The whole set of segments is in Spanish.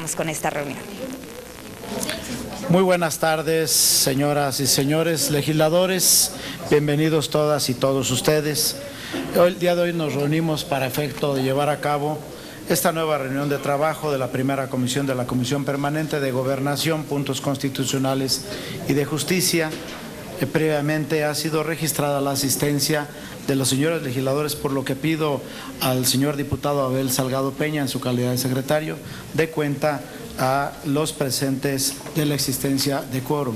iniciamos con esta reunión. Muy buenas tardes, señoras y señores legisladores, bienvenidos todas y todos ustedes. El día de hoy nos reunimos para efecto de llevar a cabo esta nueva reunión de trabajo de la primera comisión de la Comisión Permanente de Gobernación, Puntos Constitucionales y de Justicia. Previamente ha sido registrada la asistencia de los señores legisladores, por lo que pido al señor diputado Abel Salgado Peña, en su calidad de secretario, dé cuenta a los presentes de la existencia de quórum.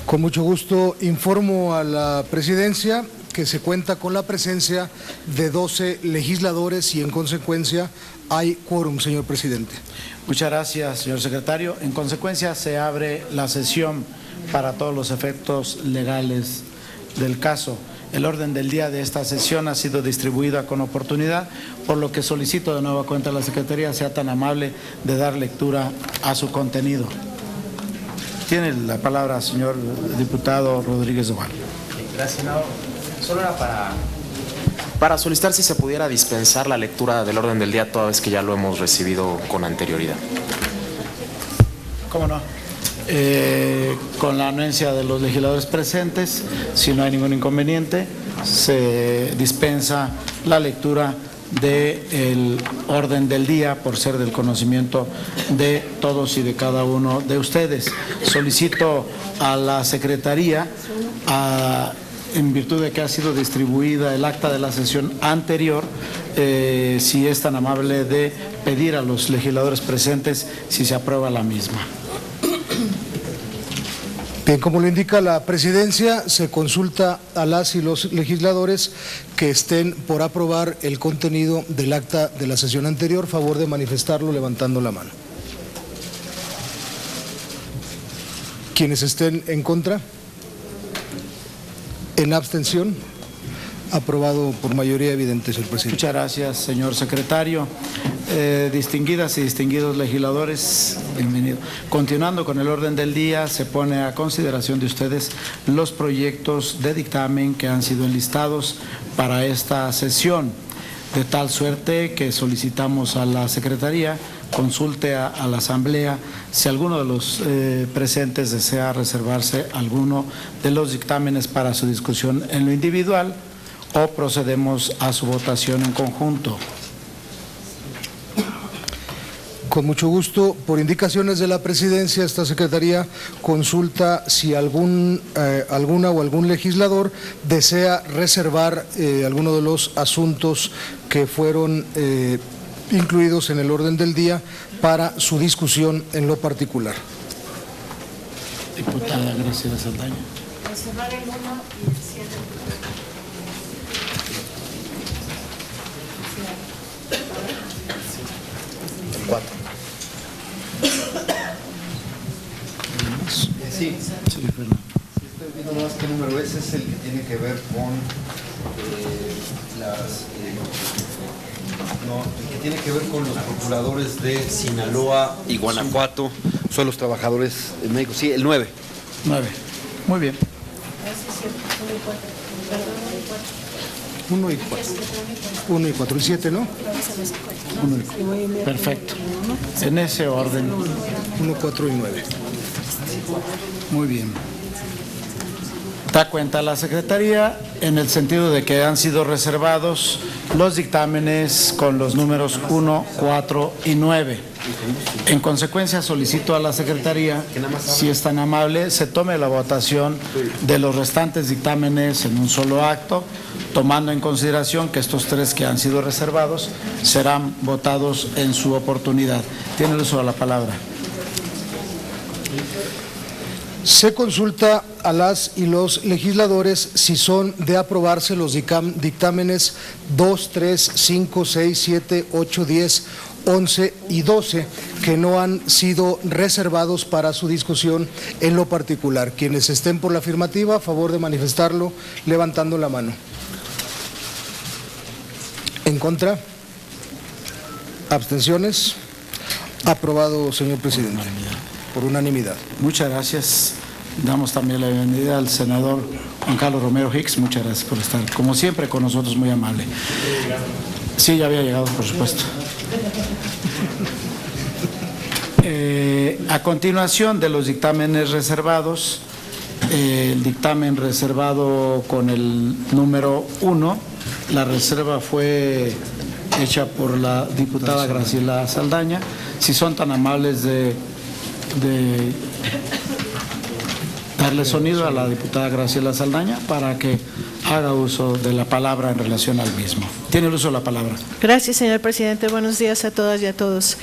Con mucho gusto informo a la presidencia que se cuenta con la presencia de 12 legisladores y en consecuencia hay quórum, señor presidente. Muchas gracias, señor secretario. En consecuencia, se abre la sesión para todos los efectos legales del caso. El orden del día de esta sesión ha sido distribuida con oportunidad, por lo que solicito de nueva cuenta a la Secretaría sea tan amable de dar lectura a su contenido. Tiene la palabra, señor diputado Rodríguez Duval. Gracias, senador. Solo era para solicitar si se pudiera dispensar la lectura del orden del día, toda vez que ya lo hemos recibido con anterioridad. ¿Cómo no? Con la anuencia de los legisladores presentes, si no hay ningún inconveniente, se dispensa la lectura del orden del día por ser del conocimiento de todos y de cada uno de ustedes. Solicito a la Secretaría, en virtud de que ha sido distribuida el acta de la sesión anterior, si es tan amable de pedir a los legisladores presentes si se aprueba la misma. Bien, como lo indica la presidencia, se consulta a las y los legisladores que estén por aprobar el contenido del acta de la sesión anterior. Favor de manifestarlo levantando la mano. Quienes estén en contra, en abstención, aprobado por mayoría evidente, señor presidente. Muchas gracias, señor secretario. Distinguidas y distinguidos legisladores, bienvenido. Continuando con el orden del día, se pone a consideración de ustedes los proyectos de dictamen que han sido enlistados para esta sesión, de tal suerte que solicitamos a la Secretaría consulte a la Asamblea si alguno de los presentes desea reservarse alguno de los dictámenes para su discusión en lo individual o procedemos a su votación en conjunto. Con mucho gusto, por indicaciones de la presidencia, esta secretaría consulta si alguna o algún legislador desea reservar alguno de los asuntos que fueron incluidos en el orden del día para su discusión en lo particular. Diputada Graciela Saldaña. Reservar el 1 y el 7. El 4. Sí, Sí, Fernando. sí estoy viendo nada más qué número es el que tiene que ver con el que tiene que ver con los procuradores de Sinaloa y Guanajuato, son los trabajadores médicos, sí, el 9. 9. Muy bien. 1 y 4. 1 y 4 y 7, ¿no? 1 y 4. Perfecto. En ese orden. 1, 4 y 9. Muy bien. Da cuenta la Secretaría en el sentido de que han sido reservados los dictámenes con los números 1, 4 y 9. En consecuencia, solicito a la Secretaría, si es tan amable, se tome la votación de los restantes dictámenes en un solo acto, tomando en consideración que estos 3 que han sido reservados serán votados en su oportunidad. Tiene el uso de la palabra. Se consulta a las y los legisladores si son de aprobarse los dictámenes 2, 3, 5, 6, 7, 8, 10, 11 y 12 que no han sido reservados para su discusión en lo particular. Quienes estén por la afirmativa, a favor de manifestarlo levantando la mano. ¿En contra? ¿Abstenciones? Aprobado, señor presidente. Por unanimidad. Muchas gracias. Damos también la bienvenida al senador Juan Carlos Romero Hicks. Muchas gracias por estar, como siempre, con nosotros, muy amable. Sí, ya había llegado, por supuesto. A continuación de los dictámenes reservados, el dictamen reservado con el número 1, la reserva fue hecha por la diputada Graciela Saldaña. Si son tan amables de darle sonido a la diputada Graciela Saldaña para que haga uso de la palabra en relación al mismo. Tiene el uso de la palabra. Gracias, señor presidente. Buenos días a todas y a todos.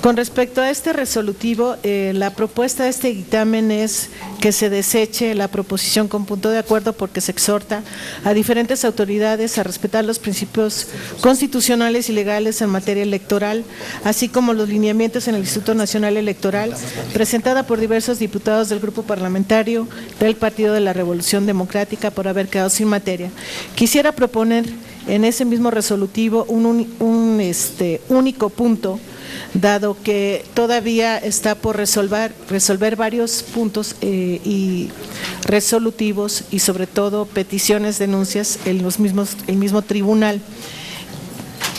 Con respecto a este resolutivo, la propuesta de este dictamen es que se deseche la proposición con punto de acuerdo porque se exhorta a diferentes autoridades a respetar los principios constitucionales y legales en materia electoral, así como los lineamientos en el Instituto Nacional Electoral, presentada por diversos diputados del grupo parlamentario del Partido de la Revolución Democrática por haber quedado sin materia. Quisiera proponer en ese mismo resolutivo un único punto, dado que todavía está por resolver varios puntos y resolutivos y sobre todo peticiones, denuncias en el mismo tribunal.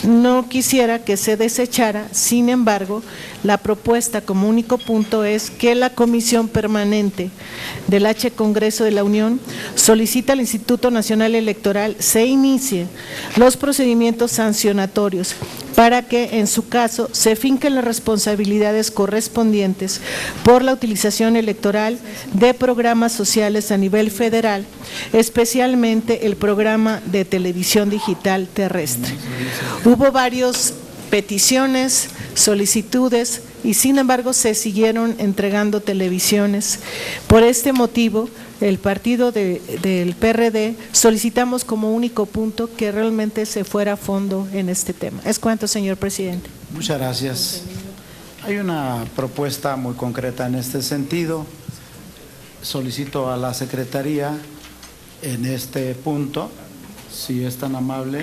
No quisiera que se desechara, sin embargo, la propuesta como único punto es que la Comisión Permanente del H. Congreso de la Unión solicita al Instituto Nacional Electoral se inicie los procedimientos sancionatorios para que, en su caso, se finquen las responsabilidades correspondientes por la utilización electoral de programas sociales a nivel federal, especialmente el programa de televisión digital terrestre. Hubo varias peticiones, solicitudes y sin embargo se siguieron entregando televisiones. Por este motivo, el partido del PRD solicitamos como único punto que realmente se fuera a fondo en este tema. Es cuanto, señor presidente. Muchas gracias. Hay una propuesta muy concreta en este sentido. Solicito a la Secretaría en este punto, si es tan amable,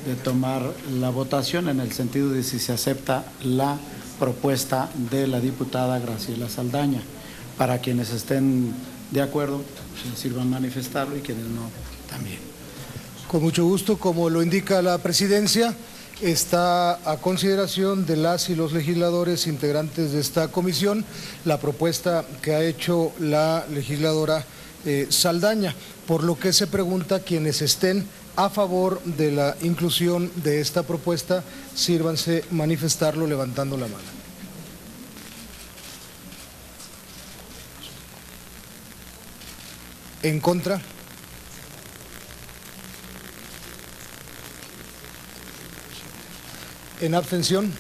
de tomar la votación en el sentido de si se acepta la propuesta de la diputada Graciela Saldaña. Para quienes estén de acuerdo, se sirvan manifestarlo y quienes no, también. Con mucho gusto, como lo indica la presidencia, está a consideración de las y los legisladores integrantes de esta comisión la propuesta que ha hecho la legisladora Saldaña, por lo que se pregunta quienes estén a favor de la inclusión de esta propuesta, sírvanse manifestarlo levantando la mano. ¿En contra? ¿En abstención?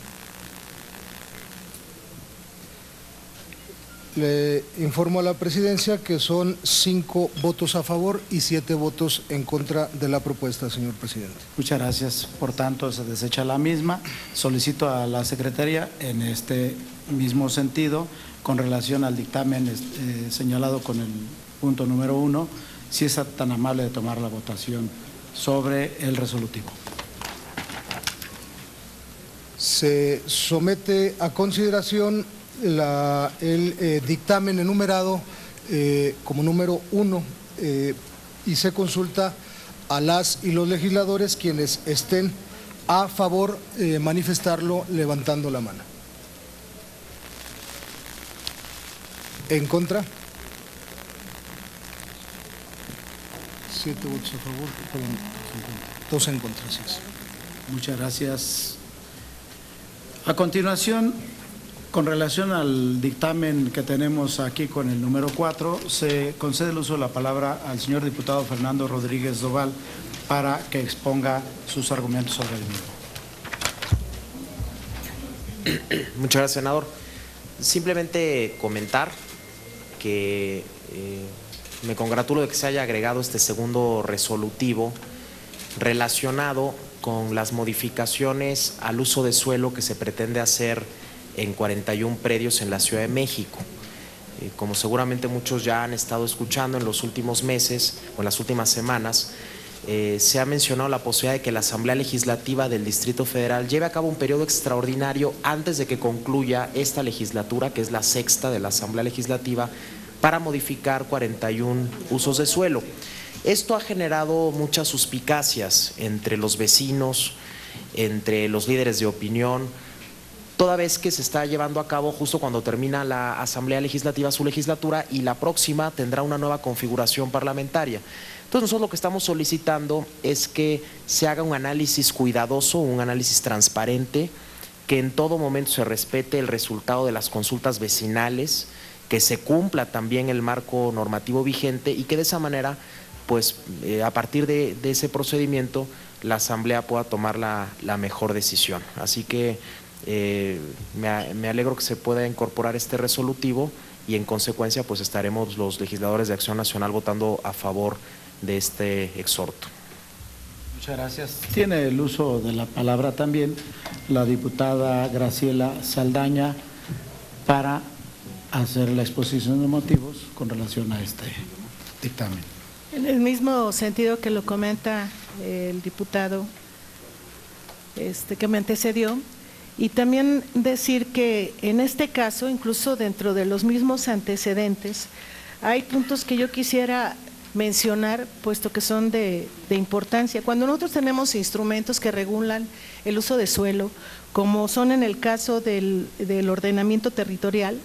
Le informo a la presidencia que son 5 votos a favor y 7 votos en contra de la propuesta, señor presidente. Muchas gracias. Por tanto, se desecha la misma. Solicito a la Secretaría en este mismo sentido, con relación al dictamen señalado con el punto número 1, si es tan amable de tomar la votación sobre el resolutivo. Se somete a consideración el dictamen enumerado como número 1 y se consulta a las y los legisladores quienes estén a favor manifestarlo levantando la mano. ¿En contra? 7 votos a favor, 2 en contra. Sí. Muchas gracias. A continuación, con relación al dictamen que tenemos aquí con el número 4, se concede el uso de la palabra al señor diputado Fernando Rodríguez Doval para que exponga sus argumentos sobre el mismo. Muchas gracias, senador. Simplemente comentar que me congratulo de que se haya agregado este segundo resolutivo relacionado con las modificaciones al uso de suelo que se pretende hacer en 41 predios en la Ciudad de México. Como seguramente muchos ya han estado escuchando en los últimos meses o en las últimas semanas, se ha mencionado la posibilidad de que la Asamblea Legislativa del Distrito Federal lleve a cabo un periodo extraordinario antes de que concluya esta legislatura, que es la 6ª de la Asamblea Legislativa, para modificar 41 usos de suelo. Esto ha generado muchas suspicacias entre los vecinos, entre los líderes de opinión, toda vez que se está llevando a cabo justo cuando termina la Asamblea Legislativa su legislatura y la próxima tendrá una nueva configuración parlamentaria. Entonces nosotros lo que estamos solicitando es que se haga un análisis cuidadoso, un análisis transparente, que en todo momento se respete el resultado de las consultas vecinales, que se cumpla también el marco normativo vigente y que de esa manera, pues a partir de ese procedimiento, la Asamblea pueda tomar la mejor decisión. Así que me alegro que se pueda incorporar este resolutivo y en consecuencia pues estaremos los legisladores de Acción Nacional votando a favor de este exhorto. Muchas gracias. Tiene el uso de la palabra también la diputada Graciela Saldaña para hacer la exposición de motivos con relación a este dictamen. En el mismo sentido que lo comenta el diputado que me antecedió, y también decir que en este caso, incluso dentro de los mismos antecedentes, hay puntos que yo quisiera mencionar, puesto que son de importancia. Cuando nosotros tenemos instrumentos que regulan el uso de suelo, como son en el caso del ordenamiento territorial,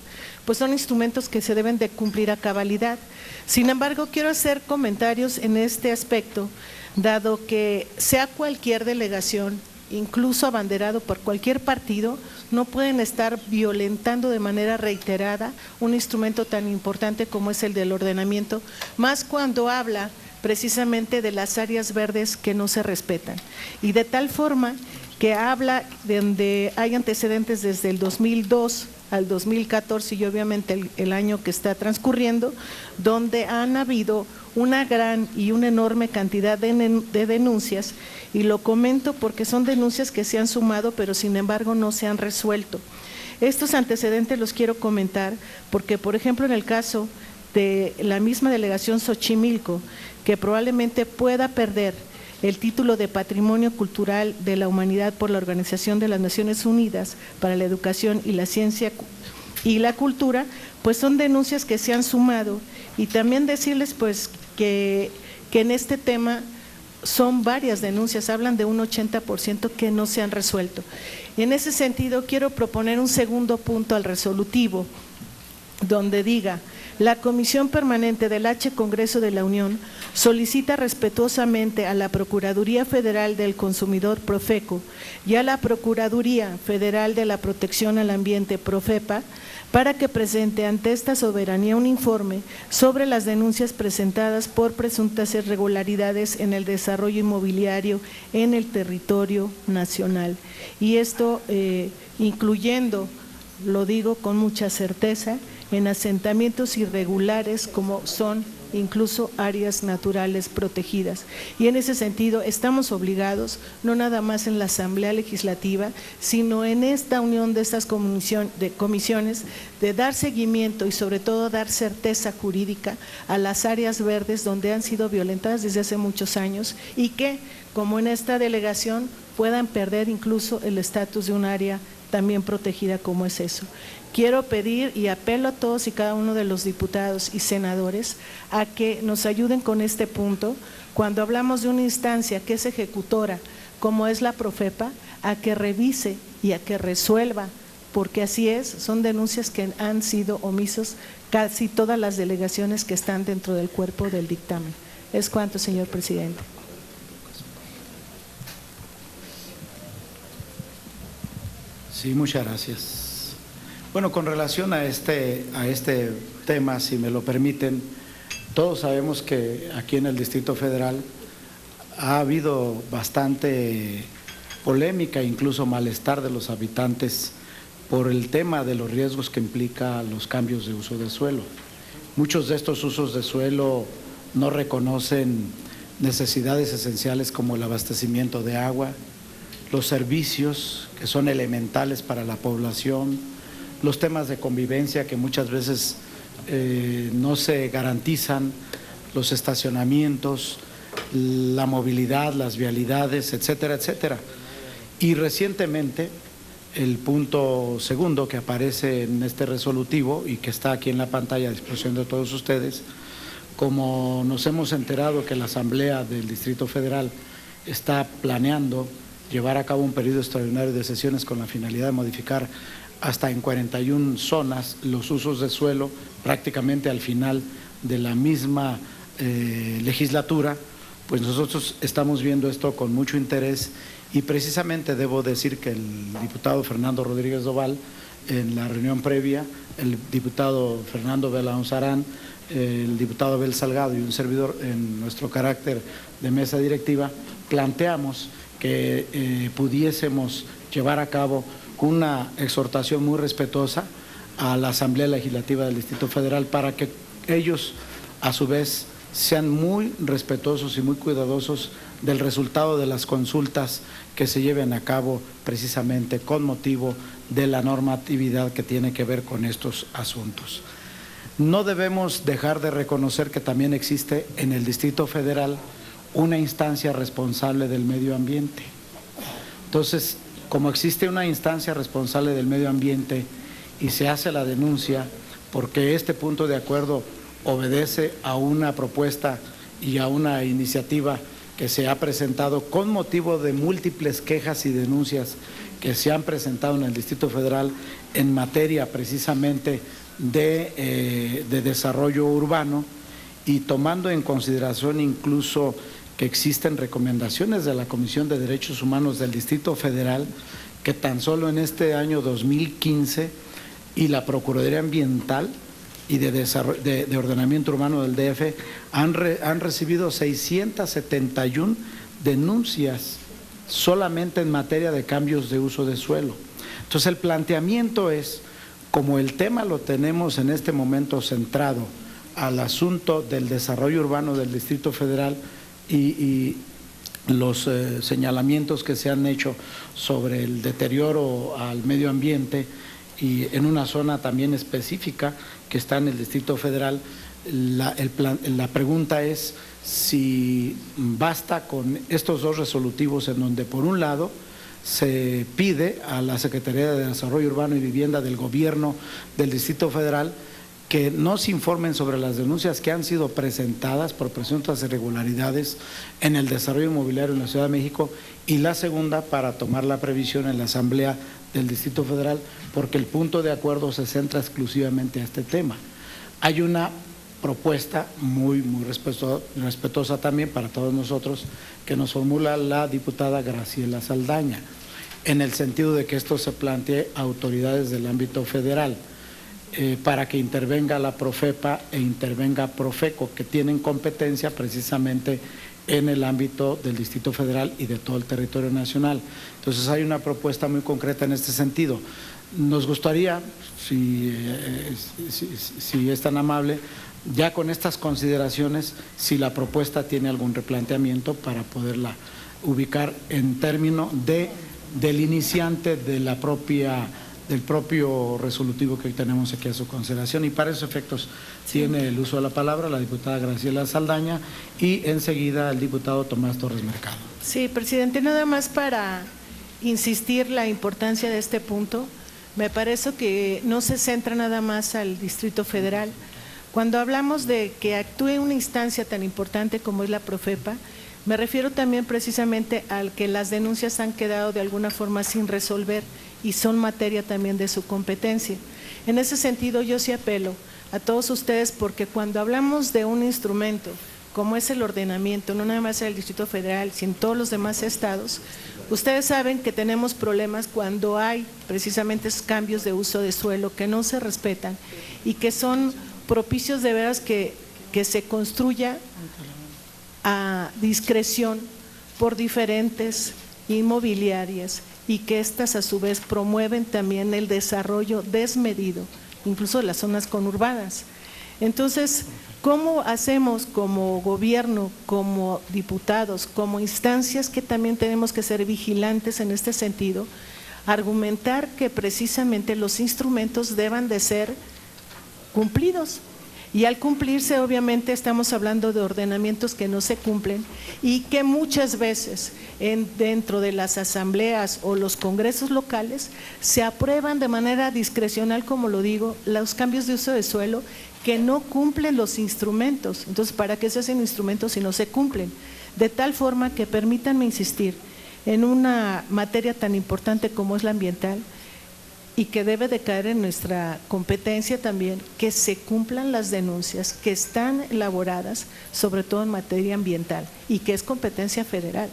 pues son instrumentos que se deben de cumplir a cabalidad. Sin embargo, quiero hacer comentarios en este aspecto, dado que sea cualquier delegación, incluso abanderado por cualquier partido, no pueden estar violentando de manera reiterada un instrumento tan importante como es el del ordenamiento, más cuando habla precisamente de las áreas verdes que no se respetan. Y de tal forma que habla de donde hay antecedentes desde el 2002 al 2014 y obviamente el año que está transcurriendo, donde han habido una gran y una enorme cantidad de denuncias, y lo comento porque son denuncias que se han sumado, pero sin embargo no se han resuelto. Estos antecedentes los quiero comentar porque, por ejemplo, en el caso de la misma delegación Xochimilco, que probablemente pueda perder el título de Patrimonio Cultural de la Humanidad por la Organización de las Naciones Unidas para la Educación y la Ciencia y la Cultura, pues son denuncias que se han sumado. Y también decirles pues que en este tema son varias denuncias, hablan de un 80% que no se han resuelto. En ese sentido, quiero proponer un segundo punto al resolutivo, donde diga: la Comisión Permanente del H. Congreso de la Unión solicita respetuosamente a la Procuraduría Federal del Consumidor, Profeco, y a la Procuraduría Federal de la Protección al Ambiente, Profepa, para que presente ante esta soberanía un informe sobre las denuncias presentadas por presuntas irregularidades en el desarrollo inmobiliario en el territorio nacional. Y esto incluyendo, lo digo con mucha certeza, en asentamientos irregulares como son incluso áreas naturales protegidas. Y en ese sentido estamos obligados, no nada más en la Asamblea Legislativa, sino en esta unión de estas comisiones, de dar seguimiento y sobre todo dar certeza jurídica a las áreas verdes donde han sido violentadas desde hace muchos años y que, como en esta delegación, puedan perder incluso el estatus de un área también protegida como es eso. Quiero pedir y apelo a todos y cada uno de los diputados y senadores a que nos ayuden con este punto, cuando hablamos de una instancia que es ejecutora, como es la Profepa, a que revise y a que resuelva, porque así es, son denuncias que han sido omisos casi todas las delegaciones que están dentro del cuerpo del dictamen. Es cuanto, señor presidente. Sí, muchas gracias. Bueno, con relación a este tema, si me lo permiten, todos sabemos que aquí en el Distrito Federal ha habido bastante polémica, incluso malestar de los habitantes por el tema de los riesgos que implica los cambios de uso de suelo. Muchos de estos usos de suelo no reconocen necesidades esenciales como el abastecimiento de agua, los servicios que son elementales para la población, los temas de convivencia que muchas veces no se garantizan, los estacionamientos, la movilidad, las vialidades, etcétera, etcétera. Y recientemente, el punto segundo que aparece en este resolutivo y que está aquí en la pantalla a disposición de todos ustedes, como nos hemos enterado que la Asamblea del Distrito Federal está planeando llevar a cabo un periodo extraordinario de sesiones con la finalidad de modificar hasta en 41 zonas los usos de suelo prácticamente al final de la misma legislatura, pues nosotros estamos viendo esto con mucho interés y precisamente debo decir que el diputado Fernando Rodríguez Doval, en la reunión previa, el diputado Fernando Belaunzarán, el diputado Abel Salgado y un servidor en nuestro carácter de mesa directiva, planteamos que pudiésemos llevar a cabo una exhortación muy respetuosa a la Asamblea Legislativa del Distrito Federal para que ellos, a su vez, sean muy respetuosos y muy cuidadosos del resultado de las consultas que se lleven a cabo precisamente con motivo de la normatividad que tiene que ver con estos asuntos. No debemos dejar de reconocer que también existe en el Distrito Federal una instancia responsable del medio ambiente. Entonces, como existe una instancia responsable del medio ambiente y se hace la denuncia porque este punto de acuerdo obedece a una propuesta y a una iniciativa que se ha presentado con motivo de múltiples quejas y denuncias que se han presentado en el Distrito Federal en materia precisamente de desarrollo urbano, y tomando en consideración incluso que existen recomendaciones de la Comisión de Derechos Humanos del Distrito Federal, que tan solo en este año 2015 y la Procuraduría Ambiental y de Ordenamiento Urbano del DF han recibido 671 denuncias solamente en materia de cambios de uso de suelo. Entonces el planteamiento es, como el tema lo tenemos en este momento centrado al asunto del desarrollo urbano del Distrito Federal y los señalamientos que se han hecho sobre el deterioro al medio ambiente y en una zona también específica que está en el Distrito Federal, la pregunta es si basta con estos dos resolutivos en donde por un lado se pide a la Secretaría de Desarrollo Urbano y Vivienda del Gobierno del Distrito Federal que nos informen sobre las denuncias que han sido presentadas por presuntas irregularidades en el desarrollo inmobiliario en la Ciudad de México, y la segunda para tomar la previsión en la Asamblea del Distrito Federal, porque el punto de acuerdo se centra exclusivamente a este tema. Hay una propuesta muy respetuosa también para todos nosotros que nos formula la diputada Graciela Saldaña, en el sentido de que esto se plantee a autoridades del ámbito federal, para que intervenga la Profepa e intervenga Profeco, que tienen competencia precisamente en el ámbito del Distrito Federal y de todo el territorio nacional. Entonces hay una propuesta muy concreta en este sentido. Nos gustaría, si es tan amable, ya con estas consideraciones, si la propuesta tiene algún replanteamiento para poderla ubicar en términos del iniciante de del propio resolutivo que hoy tenemos aquí a su consideración, y para esos efectos tiene el uso de la palabra la diputada Graciela Saldaña y enseguida el diputado Tomás Torres Mercado. Sí, presidente, nada más para insistir la importancia de este punto. Me parece que no se centra nada más al Distrito Federal. Cuando hablamos de que actúe una instancia tan importante como es la Profepa, me refiero también precisamente al que las denuncias han quedado de alguna forma sin resolver y son materia también de su competencia. En ese sentido, yo sí apelo a todos ustedes, porque cuando hablamos de un instrumento como es el ordenamiento, no nada más en el Distrito Federal, sino en todos los demás estados, ustedes saben que tenemos problemas cuando hay precisamente esos cambios de uso de suelo que no se respetan y que son propicios de veras que se construya a discreción por diferentes inmobiliarias y que éstas a su vez promueven también el desarrollo desmedido, incluso de las zonas conurbadas. Entonces, ¿cómo hacemos como gobierno, como diputados, como instancias que también tenemos que ser vigilantes en este sentido, argumentar que precisamente los instrumentos deban de ser cumplidos? Y al cumplirse, obviamente, estamos hablando de ordenamientos que no se cumplen y que muchas veces dentro de las asambleas o los congresos locales se aprueban de manera discrecional, como lo digo, los cambios de uso de suelo que no cumplen los instrumentos. Entonces, ¿para qué se hacen instrumentos si no se cumplen? De tal forma que, permítanme insistir, en una materia tan importante como es la ambiental, y que debe de caer en nuestra competencia también, que se cumplan las denuncias que están elaboradas, sobre todo en materia ambiental, y que es competencia federal.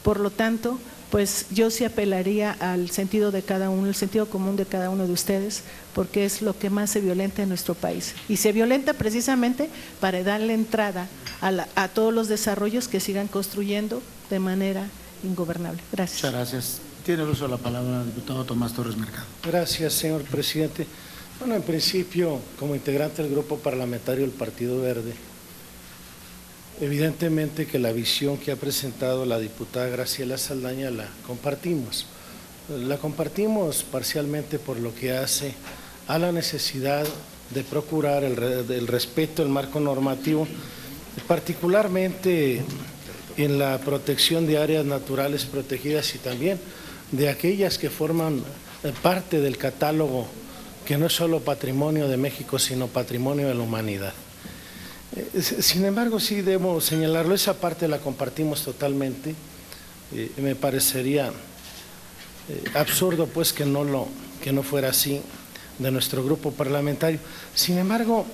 Por lo tanto, pues yo sí apelaría al sentido de cada uno, el sentido común de cada uno de ustedes, porque es lo que más se violenta en nuestro país. Y se violenta precisamente para darle entrada a todos los desarrollos que sigan construyendo de manera ingobernable. Gracias. Muchas gracias. Tiene el uso de la palabra el diputado Tomás Torres Mercado. Gracias, señor presidente. Bueno, en principio, como integrante del grupo parlamentario del Partido Verde, evidentemente que la visión que ha presentado la diputada Graciela Saldaña la compartimos. La compartimos parcialmente por lo que hace a la necesidad de procurar el respeto del marco normativo, particularmente en la protección de áreas naturales protegidas y también de aquellas que forman parte del catálogo que no es solo patrimonio de México, sino patrimonio de la humanidad. Sin embargo, sí debo señalarlo, esa parte la compartimos totalmente. Me parecería absurdo pues que no fuera así de nuestro grupo parlamentario. Sin embargo,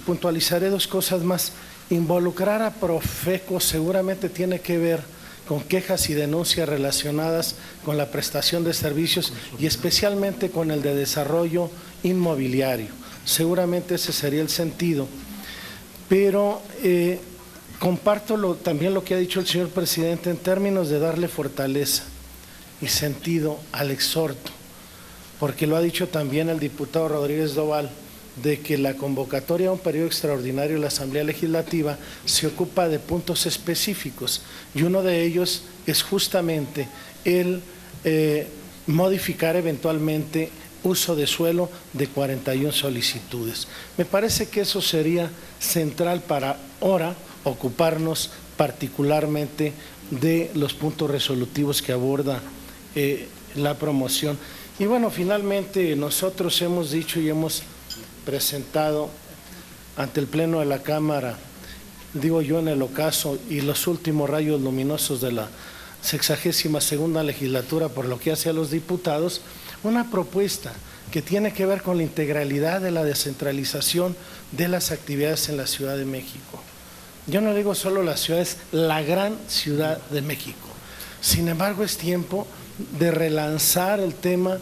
puntualizaré dos cosas más. Involucrar a Profeco seguramente tiene que ver con quejas y denuncias relacionadas con la prestación de servicios y especialmente con el de desarrollo inmobiliario. Seguramente ese sería el sentido. Pero comparto también lo que ha dicho el señor presidente en términos de darle fortaleza y sentido al exhorto, porque lo ha dicho también el diputado Rodríguez Doval, de que la convocatoria a un periodo extraordinario de la Asamblea Legislativa se ocupa de puntos específicos y uno de ellos es justamente el modificar eventualmente uso de suelo de 41 solicitudes. Me parece que eso sería central para ahora ocuparnos particularmente de los puntos resolutivos que aborda la promoción. Y bueno, finalmente nosotros hemos dicho y hemos presentado ante el Pleno de la Cámara, digo yo en el ocaso y los últimos rayos luminosos de la 62ª legislatura por lo que hace a los diputados, una propuesta que tiene que ver con la integralidad de la descentralización de las actividades en la Ciudad de México. Yo no digo solo la ciudad, es la gran Ciudad de México. Sin embargo, es tiempo de relanzar el tema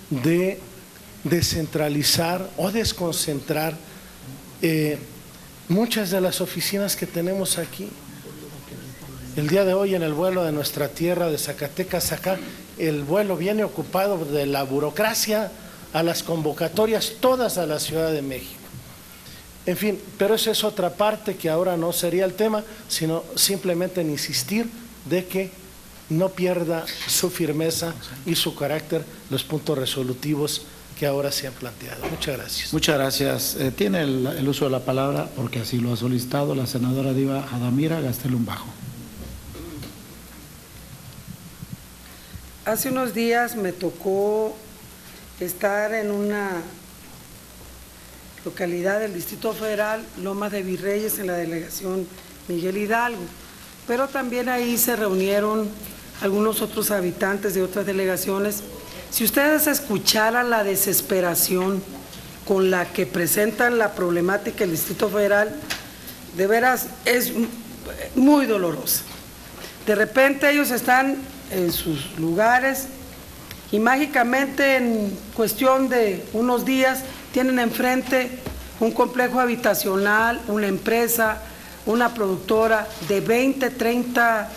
de descentralizar o desconcentrar muchas de las oficinas que tenemos aquí. El día de hoy en el vuelo de nuestra tierra de Zacatecas acá, el vuelo viene ocupado de la burocracia a las convocatorias, todas a la Ciudad de México. En fin, pero esa es otra parte que ahora no sería el tema, sino simplemente en insistir de que no pierda su firmeza y su carácter los puntos resolutivos que ahora se han planteado. Muchas gracias. Muchas gracias. Tiene el uso de la palabra, porque así lo ha solicitado, la senadora Diva Adamira Gastelum Bajo. Hace unos días me tocó estar en una localidad del Distrito Federal, Lomas de Virreyes, en la delegación Miguel Hidalgo, pero también ahí se reunieron algunos otros habitantes de otras delegaciones. Si ustedes escucharan la desesperación con la que presentan la problemática del Distrito Federal, de veras es muy dolorosa. De repente ellos están en sus lugares y mágicamente en cuestión de unos días tienen enfrente un complejo habitacional, una empresa, una productora de 20, 30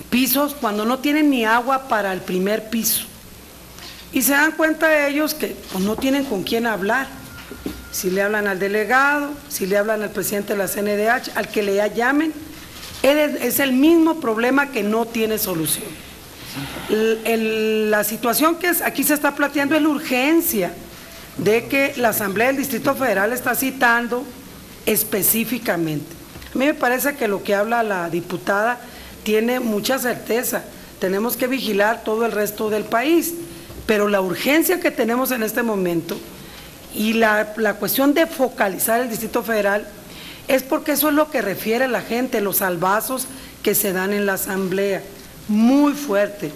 pisos, cuando no tienen ni agua para el primer piso. Y se dan cuenta ellos que pues, no tienen con quién hablar. Si le hablan al delegado, si le hablan al presidente de la CNDH, al que le llamen, es el mismo problema que no tiene solución. La situación que aquí se está planteando es la urgencia de que la Asamblea del Distrito Federal está citando específicamente. A mí me parece que lo que habla la diputada tiene mucha certeza. Tenemos que vigilar todo el resto del país, pero la urgencia que tenemos en este momento y la cuestión de focalizar el Distrito Federal es porque eso es lo que refiere la gente, los albazos que se dan en la Asamblea, muy fuerte.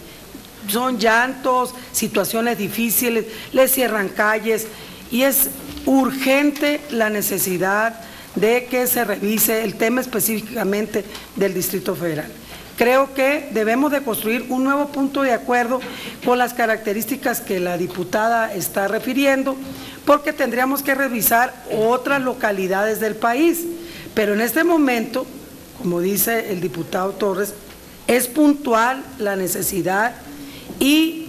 Son llantos, situaciones difíciles, les cierran calles y es urgente la necesidad de que se revise el tema específicamente del Distrito Federal. Creo que debemos de construir un nuevo punto de acuerdo con las características que la diputada está refiriendo, porque tendríamos que revisar otras localidades del país. Pero en este momento, como dice el diputado Torres, es puntual la necesidad y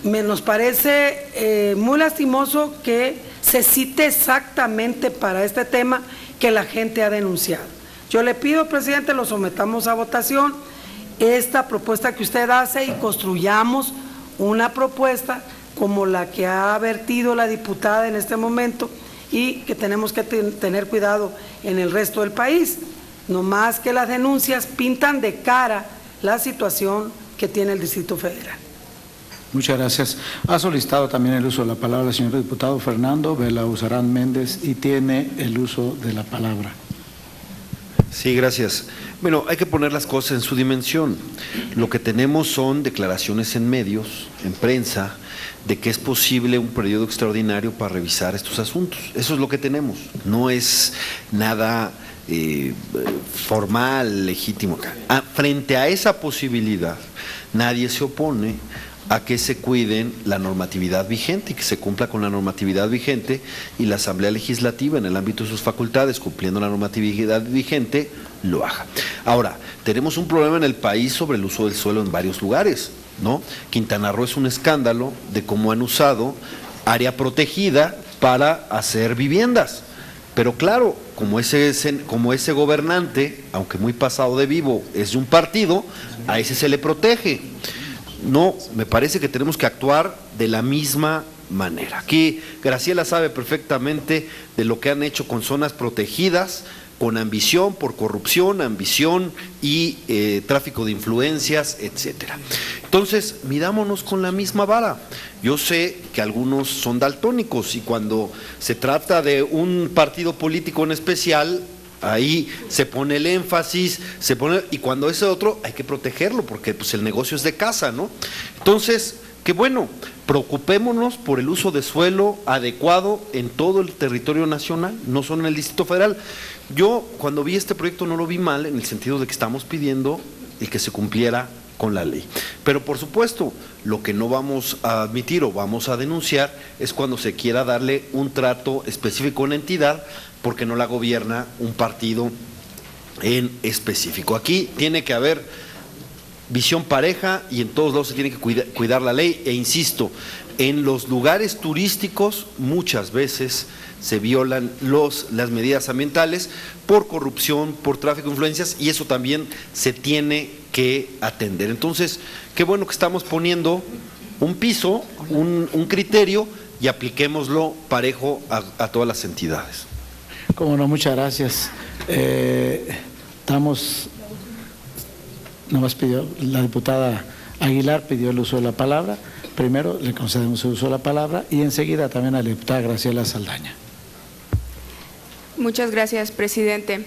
nos parece muy lastimoso que se cite exactamente para este tema que la gente ha denunciado. Yo le pido, presidente, lo sometamos a votación, esta propuesta que usted hace, y construyamos una propuesta como la que ha vertido la diputada en este momento, y que tenemos que tener cuidado en el resto del país. No más que las denuncias pintan de cara la situación que tiene el Distrito Federal. Muchas gracias. Ha solicitado también el uso de la palabra el señor diputado Fernando Belauzarán Méndez y tiene el uso de la palabra. Sí, gracias. Bueno, hay que poner las cosas en su dimensión. Lo que tenemos son declaraciones en medios, en prensa, de que es posible un periodo extraordinario para revisar estos asuntos. Eso es lo que tenemos. No es nada formal, legítimo. Frente a esa posibilidad, nadie se opone a que se cuiden la normatividad vigente y que se cumpla con la normatividad vigente, y la Asamblea Legislativa en el ámbito de sus facultades, cumpliendo la normatividad vigente, lo haga. Ahora, tenemos un problema en el país sobre el uso del suelo en varios lugares, ¿no? Quintana Roo es un escándalo de cómo han usado área protegida para hacer viviendas. Pero claro, como ese gobernante, aunque muy pasado de vivo, es de un partido, a ese se le protege. No, me parece que tenemos que actuar de la misma manera. Aquí Graciela sabe perfectamente de lo que han hecho con zonas protegidas, con ambición por corrupción, ambición y tráfico de influencias, etcétera. Entonces, midámonos con la misma vara. Yo sé que algunos son daltónicos y cuando se trata de un partido político en especial, ahí se pone el énfasis, y cuando es otro hay que protegerlo porque pues el negocio es de casa, ¿no? Entonces, qué bueno, preocupémonos por el uso de suelo adecuado en todo el territorio nacional, no solo en el Distrito Federal. Yo cuando vi este proyecto no lo vi mal, en el sentido de que estamos pidiendo el que se cumpliera con la ley. Pero por supuesto, lo que no vamos a admitir o vamos a denunciar es cuando se quiera darle un trato específico a una entidad porque no la gobierna un partido en específico. Aquí tiene que haber visión pareja y en todos lados se tiene que cuidar la ley, e insisto, en los lugares turísticos muchas veces se violan las medidas ambientales por corrupción, por tráfico de influencias, y eso también se tiene que atender. Entonces, qué bueno que estamos poniendo un piso, un criterio, y apliquémoslo parejo a todas las entidades. Cómo no, muchas gracias. Nomás pidió, la diputada Aguilar pidió el uso de la palabra. Primero le concedemos el uso de la palabra y enseguida también a la diputada Graciela Saldaña. Muchas gracias, presidente.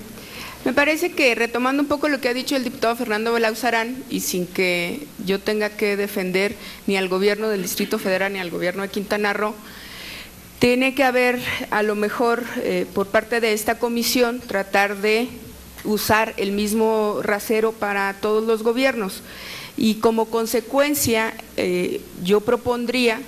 Me parece que, retomando un poco lo que ha dicho el diputado Fernando Belauzarán, y sin que yo tenga que defender ni al gobierno del Distrito Federal ni al gobierno de Quintana Roo, tiene que haber, a lo mejor, por parte de esta comisión, tratar de usar el mismo rasero para todos los gobiernos. Y como consecuencia, yo propondría,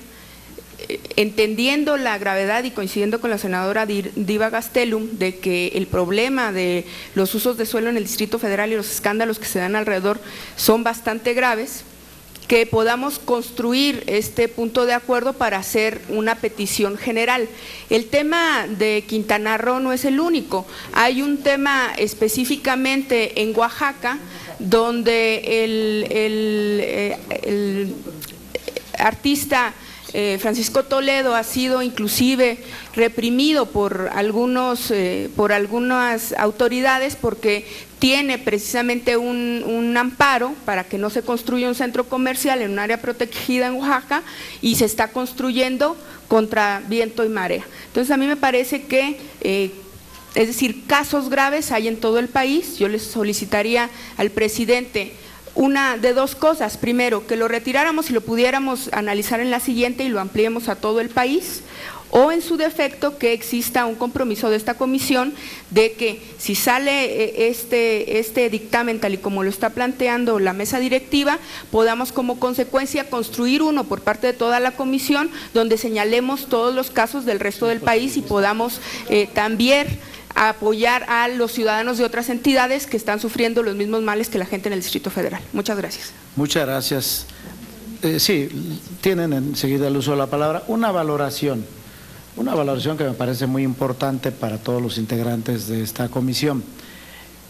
entendiendo la gravedad y coincidiendo con la senadora Diva Gastelum, de que el problema de los usos de suelo en el Distrito Federal y los escándalos que se dan alrededor son bastante graves, que podamos construir este punto de acuerdo para hacer una petición general. El tema de Quintana Roo no es el único, hay un tema específicamente en Oaxaca donde el artista Francisco Toledo ha sido inclusive reprimido por algunas autoridades porque tiene precisamente un amparo para que no se construya un centro comercial en un área protegida en Oaxaca, y se está construyendo contra viento y marea. Entonces a mí me parece que es decir, casos graves hay en todo el país. Yo les solicitaría al presidente una de dos cosas. Primero, que lo retiráramos y lo pudiéramos analizar en la siguiente y lo ampliemos a todo el país, o en su defecto que exista un compromiso de esta comisión de que si sale este dictamen tal y como lo está planteando la mesa directiva, podamos como consecuencia construir uno por parte de toda la comisión donde señalemos todos los casos del resto del país y podamos también apoyar a los ciudadanos de otras entidades que están sufriendo los mismos males que la gente en el Distrito Federal. Muchas gracias. Muchas gracias. Sí, tienen enseguida el uso de la palabra. Una valoración que me parece muy importante para todos los integrantes de esta comisión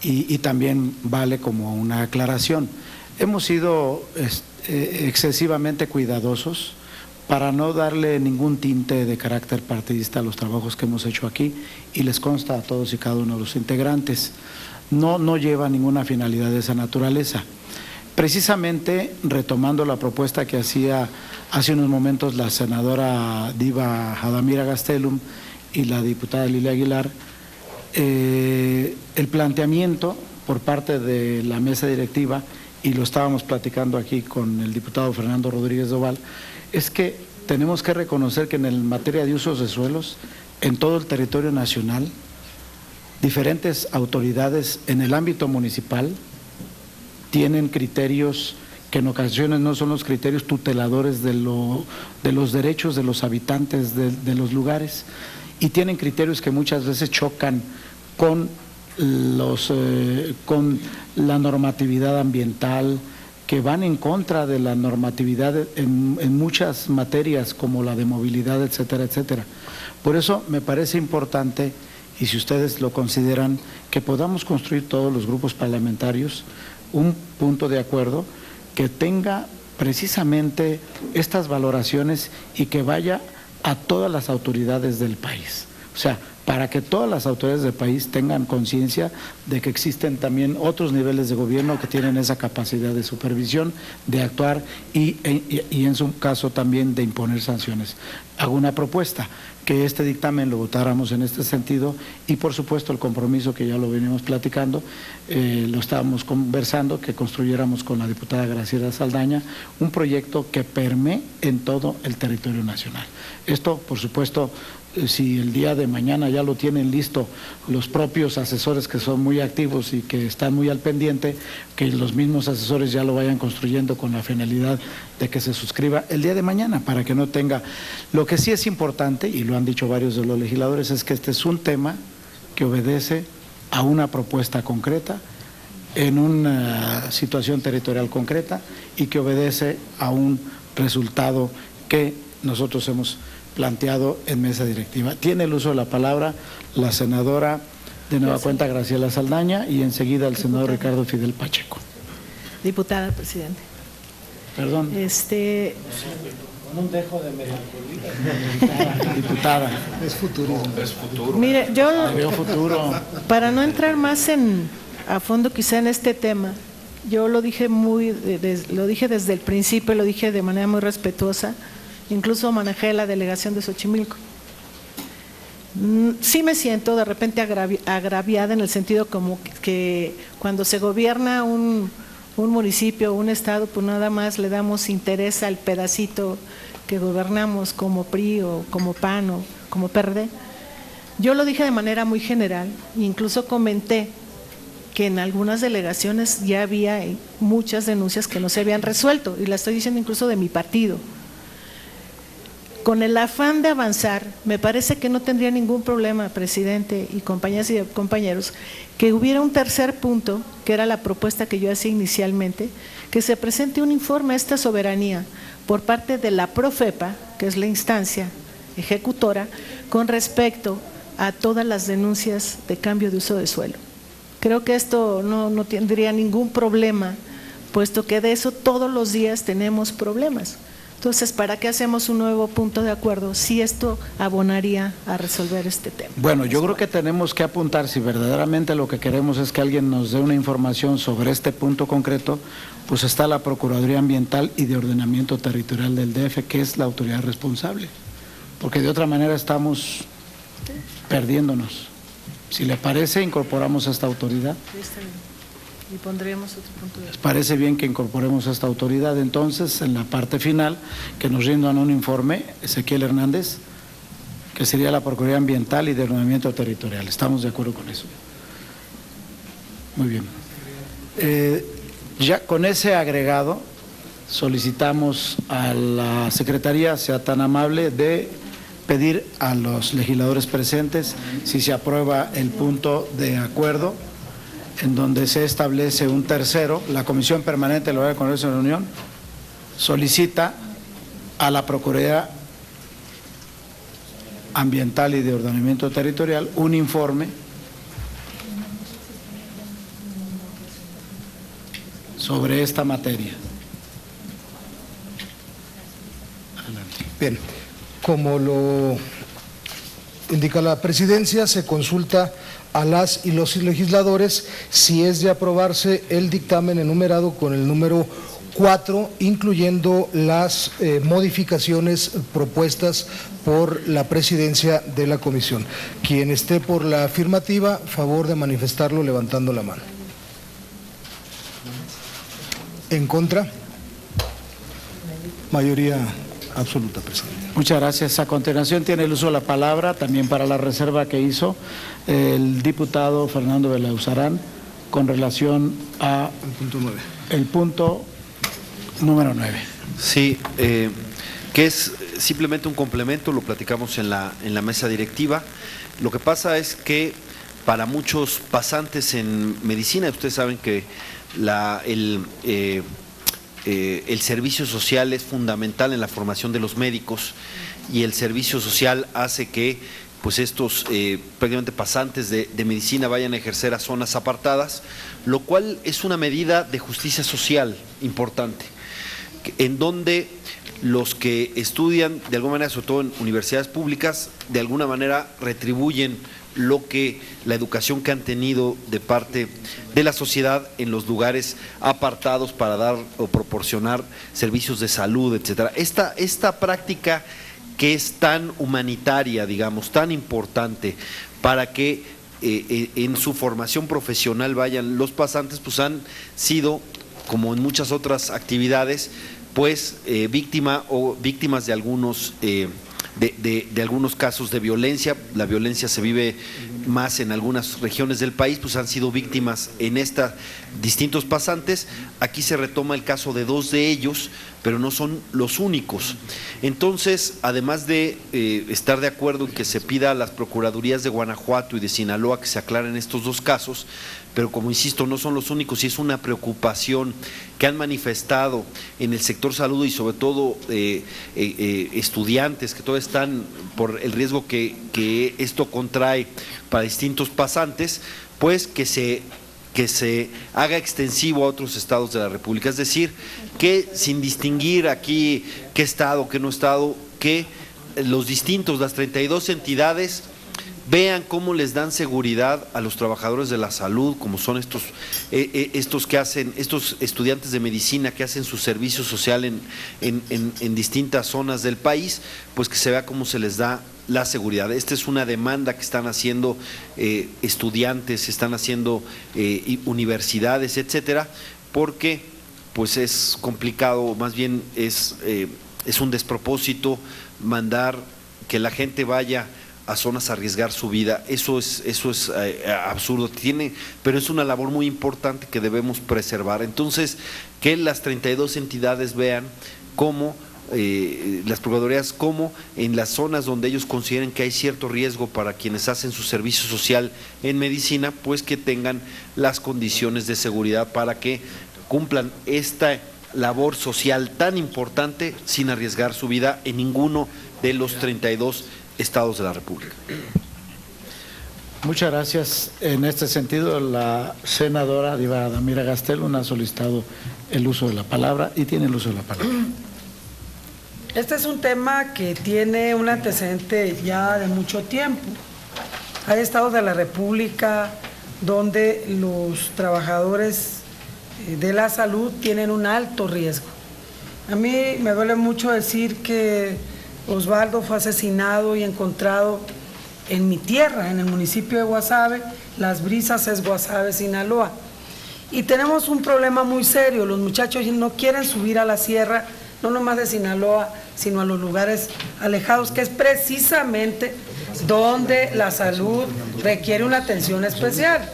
y también vale como una aclaración. Hemos sido excesivamente cuidadosos para no darle ningún tinte de carácter partidista a los trabajos que hemos hecho aquí, y les consta a todos y cada uno de los integrantes. No lleva ninguna finalidad de esa naturaleza. Precisamente retomando la propuesta que hacía hace unos momentos la senadora Diva Jadamira Gastelum y la diputada Lilia Aguilar, el planteamiento por parte de la mesa directiva, y lo estábamos platicando aquí con el diputado Fernando Rodríguez Doval, es que tenemos que reconocer que en materia de usos de suelos, en todo el territorio nacional, diferentes autoridades en el ámbito municipal tienen criterios que en ocasiones no son los criterios tuteladores de los derechos de los habitantes de los lugares, y tienen criterios que muchas veces chocan con la normatividad ambiental, que van en contra de la normatividad en muchas materias como la de movilidad, etcétera, etcétera. Por eso me parece importante, y si ustedes lo consideran, que podamos construir todos los grupos parlamentarios un punto de acuerdo que tenga precisamente estas valoraciones y que vaya a todas las autoridades del país. O sea, para que todas las autoridades del país tengan conciencia de que existen también otros niveles de gobierno que tienen esa capacidad de supervisión, de actuar y en su caso también de imponer sanciones. Hago una propuesta, que este dictamen lo votáramos en este sentido, y por supuesto el compromiso que ya lo venimos platicando, lo estábamos conversando, que construyéramos con la diputada Graciela Saldaña un proyecto que permee en todo el territorio nacional. Esto, por supuesto, si el día de mañana ya lo tienen listo los propios asesores, que son muy activos y que están muy al pendiente, que los mismos asesores ya lo vayan construyendo con la finalidad de que se suscriba el día de mañana, para que no tenga… Lo que sí es importante, y lo han dicho varios de los legisladores, es que este es un tema que obedece a una propuesta concreta, en una situación territorial concreta, y que obedece a un resultado que nosotros hemos planteado en mesa directiva. Tiene el uso de la palabra la senadora de nueva cuenta Graciela Saldaña, y enseguida el senador Ricardo Fidel Pacheco. Diputada, presidente. Perdón. Con un dejo de melancolía. Diputada. Es futuro. Mire, yo veo futuro. Para no entrar más a fondo quizá en este tema, yo lo dije desde el principio, lo dije de manera muy respetuosa. Incluso manejé la delegación de Xochimilco. Sí me siento de repente agraviada en el sentido como que cuando se gobierna un municipio o un estado, pues nada más le damos interés al pedacito que gobernamos, como PRI o como PAN o como PRD. Yo lo dije de manera muy general, incluso comenté que en algunas delegaciones ya había muchas denuncias que no se habían resuelto, y la estoy diciendo incluso de mi partido. Con el afán de avanzar, me parece que no tendría ningún problema, presidente y compañeras y compañeros, que hubiera un tercer punto, que era la propuesta que yo hacía inicialmente, que se presente un informe a esta soberanía por parte de la Profepa, que es la instancia ejecutora, con respecto a todas las denuncias de cambio de uso de suelo. Creo que esto no tendría ningún problema, puesto que de eso todos los días tenemos problemas. Entonces, ¿para qué hacemos un nuevo punto de acuerdo si esto abonaría a resolver este tema? Bueno, yo creo que tenemos que apuntar, si verdaderamente lo que queremos es que alguien nos dé una información sobre este punto concreto, pues está la Procuraduría Ambiental y de Ordenamiento Territorial del DF, que es la autoridad responsable, porque de otra manera estamos perdiéndonos. Si le parece, incorporamos a esta autoridad. Sí, está bien. Y pondremos otro punto de ¿Les parece bien que incorporemos a esta autoridad? Entonces, en la parte final, que nos rindan un informe, Ezequiel Hernández, que sería la Procuraduría Ambiental y de Ordenamiento Territorial. ¿Estamos de acuerdo con eso? Muy bien. Ya con ese agregado, solicitamos a la Secretaría, sea tan amable, de pedir a los legisladores presentes si se aprueba el punto de acuerdo, en donde se establece un tercero. La Comisión Permanente del Hogar Congreso de la Unión solicita a la Procuraduría Ambiental y de Ordenamiento Territorial un informe sobre esta materia. Adelante. Bien, como lo indica la Presidencia, se consulta a las y los legisladores si es de aprobarse el dictamen enumerado con el número 4, incluyendo las modificaciones propuestas por la Presidencia de la Comisión. Quien esté por la afirmativa, favor de manifestarlo levantando la mano. ¿En contra? Mayoría absoluta, presidente. Muchas gracias. A continuación tiene el uso de la palabra, también para la reserva que hizo el diputado Fernando Belauzarán con relación a El punto 9. el punto número 9. Sí, que es simplemente un complemento, lo platicamos en la mesa directiva. Lo que pasa es que para muchos pasantes en medicina, ustedes saben que el servicio social es fundamental en la formación de los médicos, y el servicio social hace que pues estos prácticamente pasantes de medicina vayan a ejercer a zonas apartadas, lo cual es una medida de justicia social importante, en donde los que estudian de alguna manera, sobre todo en universidades públicas, de alguna manera retribuyen la educación que han tenido de parte de la sociedad en los lugares apartados para dar o proporcionar servicios de salud, etcétera. Esta práctica que es tan humanitaria, digamos, tan importante para que en su formación profesional vayan los pasantes, pues han sido, como en muchas otras actividades, pues víctimas de algunos de algunos casos de violencia. La violencia se vive más en algunas regiones del país, pues han sido víctimas en estas distintos pasantes. Aquí se retoma el caso de 2 de ellos, pero no son los únicos. Entonces, además de estar de acuerdo en que se pida a las procuradurías de Guanajuato y de Sinaloa que se aclaren estos 2 casos, pero como insisto, no son los únicos, y es una preocupación que han manifestado en el sector salud y sobre todo estudiantes que todavía están por el riesgo que esto contrae para distintos pasantes, pues que se haga extensivo a otros estados de la República. Es decir, que sin distinguir aquí qué estado, qué no estado, que las 32 entidades vean cómo les dan seguridad a los trabajadores de la salud, como son estos estudiantes de medicina que hacen su servicio social en distintas zonas del país, pues que se vea cómo se les da la seguridad. Esta es una demanda que están haciendo estudiantes, están haciendo universidades, etcétera, porque pues es complicado, más bien es un despropósito mandar que la gente vaya a zonas a arriesgar su vida. Eso es absurdo, pero es una labor muy importante que debemos preservar. Entonces, que las 32 entidades vean cómo las procuradurías, como en las zonas donde ellos consideren que hay cierto riesgo para quienes hacen su servicio social en medicina, pues que tengan las condiciones de seguridad para que cumplan esta labor social tan importante sin arriesgar su vida en ninguno de los 32 estados de la República. Muchas gracias. En este sentido, la senadora Diva Damira Gastelum ha solicitado el uso de la palabra y tiene el uso de la palabra. Este es un tema que tiene un antecedente ya de mucho tiempo. Hay estados de la República donde los trabajadores de la salud tienen un alto riesgo. A mí me duele mucho decir que Osvaldo fue asesinado y encontrado en mi tierra, en el municipio de Guasave. Las Brisas es Guasave, Sinaloa. Y tenemos un problema muy serio, los muchachos no quieren subir a la sierra, no nomás de Sinaloa, sino a los lugares alejados, que es precisamente donde la salud requiere una atención especial.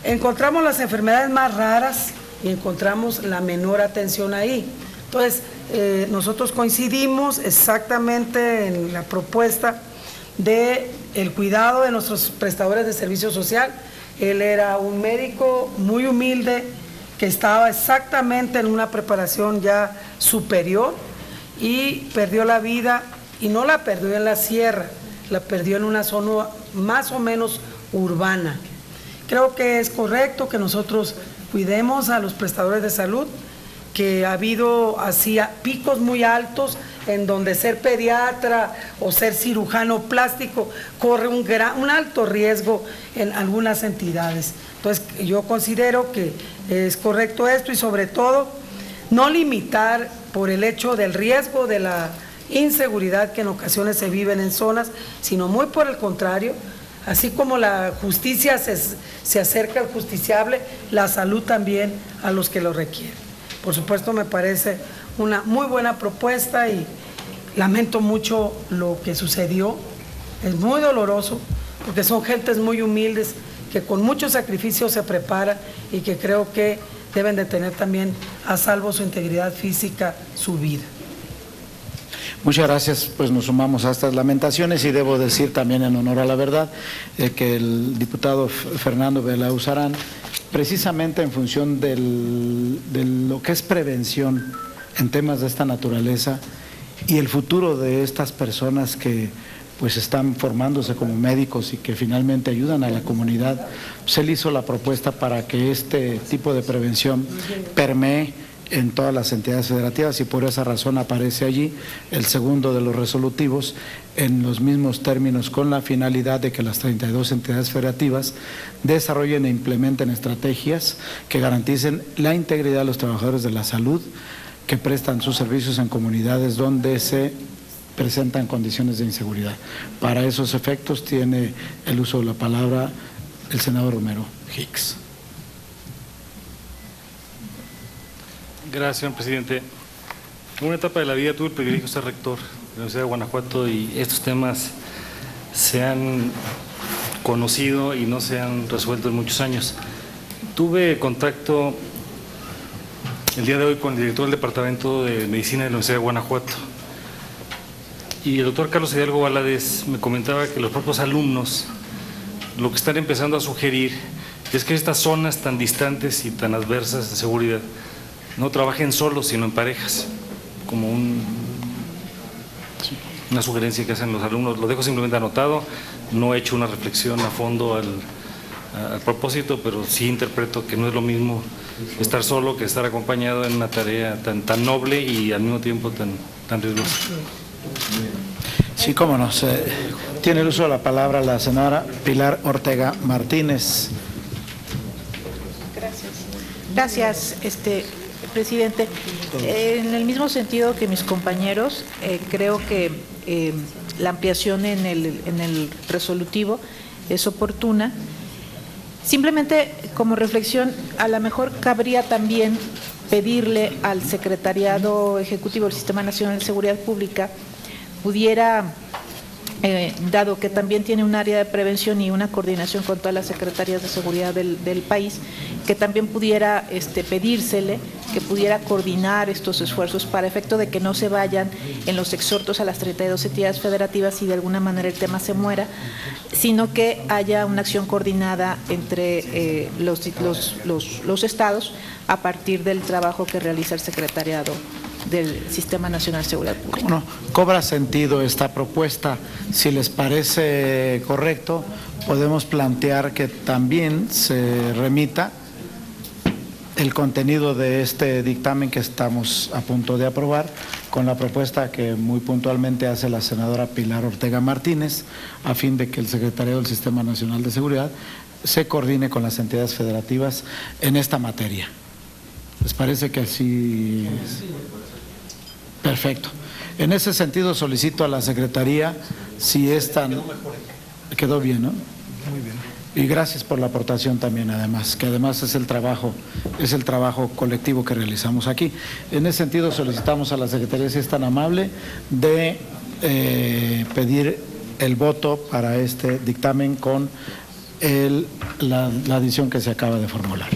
Encontramos las enfermedades más raras y encontramos la menor atención ahí. Entonces, nosotros coincidimos exactamente en la propuesta de el cuidado de nuestros prestadores de servicio social. Él era un médico muy humilde que estaba exactamente en una preparación ya superior y perdió la vida, y no la perdió en la sierra, la perdió en una zona más o menos urbana. Creo que es correcto que nosotros cuidemos a los prestadores de salud, que ha habido así picos muy altos en donde ser pediatra o ser cirujano plástico corre un alto riesgo en algunas entidades. Entonces, yo considero que es correcto esto, y sobre todo no limitar por el hecho del riesgo de la inseguridad que en ocasiones se viven en zonas, sino muy por el contrario. Así como la justicia se acerca al justiciable, la salud también a los que lo requieren. Por supuesto, me parece una muy buena propuesta y lamento mucho lo que sucedió. Es muy doloroso porque son gentes muy humildes que con mucho sacrificio se preparan y que creo que deben de tener también a salvo su integridad física, su vida. Muchas gracias, pues nos sumamos a estas lamentaciones, y debo decir también en honor a la verdad que el diputado Fernando Belauzarán, precisamente en función de lo que es prevención en temas de esta naturaleza y el futuro de estas personas que pues están formándose como médicos y que finalmente ayudan a la comunidad, pues él hizo la propuesta para que este tipo de prevención permee en todas las entidades federativas, y por esa razón aparece allí el segundo de los resolutivos en los mismos términos, con la finalidad de que las 32 entidades federativas desarrollen e implementen estrategias que garanticen la integridad de los trabajadores de la salud que prestan sus servicios en comunidades donde se presentan condiciones de inseguridad. Para esos efectos tiene el uso de la palabra el senador Romero Hicks. Gracias, señor presidente. En una etapa de la vida tuve el privilegio de ser rector de la Universidad de Guanajuato, y estos temas se han conocido y no se han resuelto en muchos años. Tuve contacto el día de hoy con el director del Departamento de Medicina de la Universidad de Guanajuato, y el doctor Carlos Hidalgo Valadez me comentaba que los propios alumnos lo que están empezando a sugerir es que estas zonas tan distantes y tan adversas de seguridad no trabajen solos, sino en parejas, como una sugerencia que hacen los alumnos. Lo dejo simplemente anotado, no he hecho una reflexión a fondo al propósito, pero sí interpreto que no es lo mismo estar solo que estar acompañado en una tarea tan noble y al mismo tiempo tan riesgosa. Sí, cómo no. Tiene el uso de la palabra la senadora Pilar Ortega Martínez. Gracias, presidente. En el mismo sentido que mis compañeros, creo que la ampliación en el resolutivo es oportuna. Simplemente como reflexión, a lo mejor cabría también pedirle al Secretariado Ejecutivo del Sistema Nacional de Seguridad Pública pudiera, dado que también tiene un área de prevención y una coordinación con todas las secretarías de seguridad del país, que también pudiera pedírsele que pudiera coordinar estos esfuerzos para efecto de que no se vayan en los exhortos a las 32 entidades federativas y de alguna manera el tema se muera, sino que haya una acción coordinada entre los estados a partir del trabajo que realiza el Secretariado del Sistema Nacional de Seguridad Pública. Bueno, cobra sentido esta propuesta. Si les parece correcto, podemos plantear que también se remita el contenido de este dictamen que estamos a punto de aprobar con la propuesta que muy puntualmente hace la senadora Pilar Ortega Martínez, a fin de que el Secretariado del Sistema Nacional de Seguridad se coordine con las entidades federativas en esta materia. ¿Les parece que así es? Perfecto. En ese sentido solicito a la Secretaría, si es tan... Quedó bien, ¿no? Muy bien. Y gracias por la aportación también, además, que además es el trabajo colectivo que realizamos aquí. En ese sentido, solicitamos a la Secretaría, si es tan amable, de pedir el voto para este dictamen con la adición que se acaba de formular.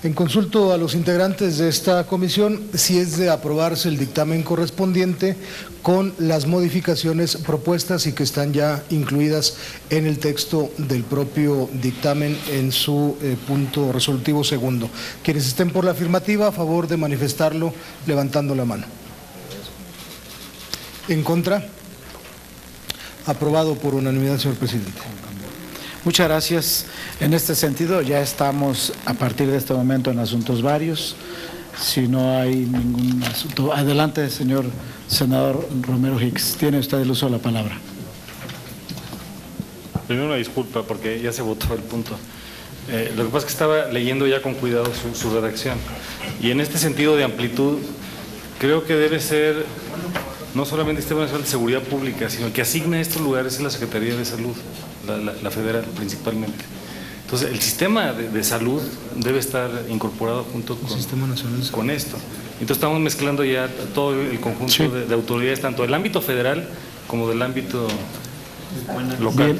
En consulto a los integrantes de esta comisión, si es de aprobarse el dictamen correspondiente con las modificaciones propuestas y que están ya incluidas en el texto del propio dictamen en su punto resolutivo segundo. Quienes estén por la afirmativa, a favor de manifestarlo levantando la mano. ¿En contra? Aprobado por unanimidad, señor presidente. Muchas gracias. En este sentido, ya estamos a partir de este momento en asuntos varios. Si no hay ningún asunto. Adelante, señor senador Romero Hicks. Tiene usted el uso de la palabra. Primero una disculpa porque ya se votó el punto. Lo que pasa es que estaba leyendo ya con cuidado su redacción. Y en este sentido de amplitud, creo que debe ser no solamente el Sistema Nacional de Seguridad Pública, sino el que asigna estos lugares es la Secretaría de Salud, la federal principalmente. Entonces, el sistema de salud debe estar incorporado junto con esto. Entonces, estamos mezclando ya todo el conjunto sí. de autoridades, tanto del ámbito federal como del ámbito local. Bien,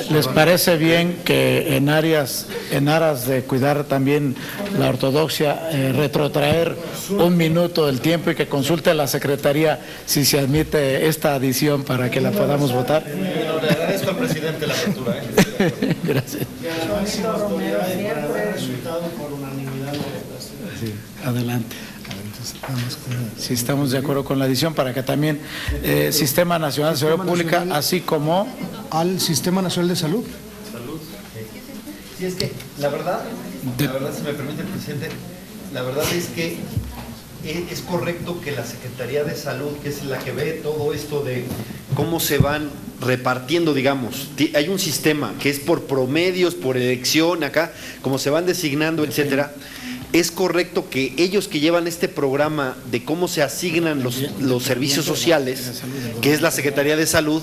¿les parece bien que en aras de cuidar también la ortodoxia, retrotraer un minuto del tiempo y que consulte a la Secretaría si se admite esta adición para que la podamos votar? Le agradezco al presidente la apertura. Gracias. Sí, adelante. Si estamos de acuerdo con la adición para que también Sistema Nacional de Seguridad Pública, así como al Sistema Nacional de Salud. Sí, es que la verdad, si me permite el presidente, la verdad es que es correcto que la Secretaría de Salud, que es la que ve todo esto de cómo se van repartiendo, digamos, hay un sistema que es por promedios, por elección, acá, como se van designando, etcétera. Es correcto que ellos que llevan este programa de cómo se asignan los servicios sociales, que es la Secretaría de Salud,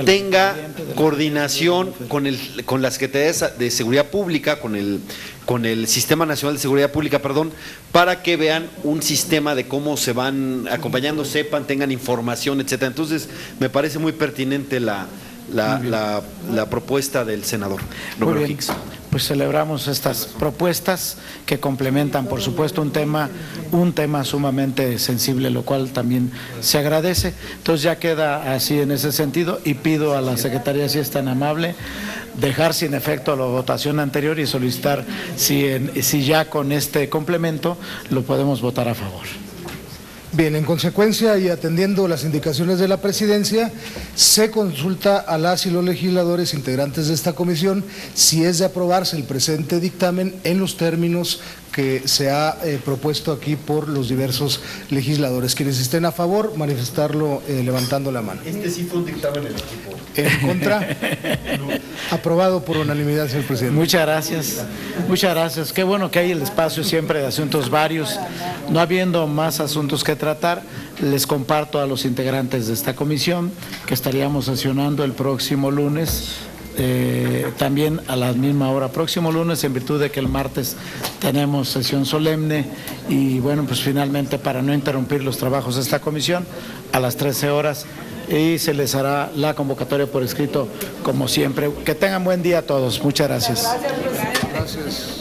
tenga coordinación con la Secretaría de Seguridad Pública, con el Sistema Nacional de Seguridad Pública, para que vean un sistema de cómo se van acompañando, sepan, tengan información, etcétera. Entonces, me parece muy pertinente la propuesta del senador Romero Hicks. Pues celebramos estas propuestas que complementan, por supuesto, un tema sumamente sensible, lo cual también se agradece. Entonces ya queda así en ese sentido y pido a la Secretaría, si es tan amable, dejar sin efecto la votación anterior y solicitar si ya con este complemento lo podemos votar a favor. Bien, en consecuencia y atendiendo las indicaciones de la Presidencia, se consulta a las y los legisladores integrantes de esta comisión si es de aprobarse el presente dictamen en los términos que se ha propuesto aquí por los diversos legisladores. Quienes estén a favor, manifestarlo levantando la mano. Este sí fue un dictamen en equipo. En contra, aprobado por unanimidad, señor presidente. Muchas gracias. Muchas gracias. Qué bueno que hay el espacio siempre de asuntos varios. No habiendo más asuntos que tratar, les comparto a los integrantes de esta comisión que estaríamos sesionando el próximo lunes. También a la misma hora, próximo lunes, en virtud de que el martes tenemos sesión solemne y bueno, pues finalmente para no interrumpir los trabajos de esta comisión, a las 13 horas y se les hará la convocatoria por escrito como siempre. Que tengan buen día a todos. Muchas gracias. Gracias.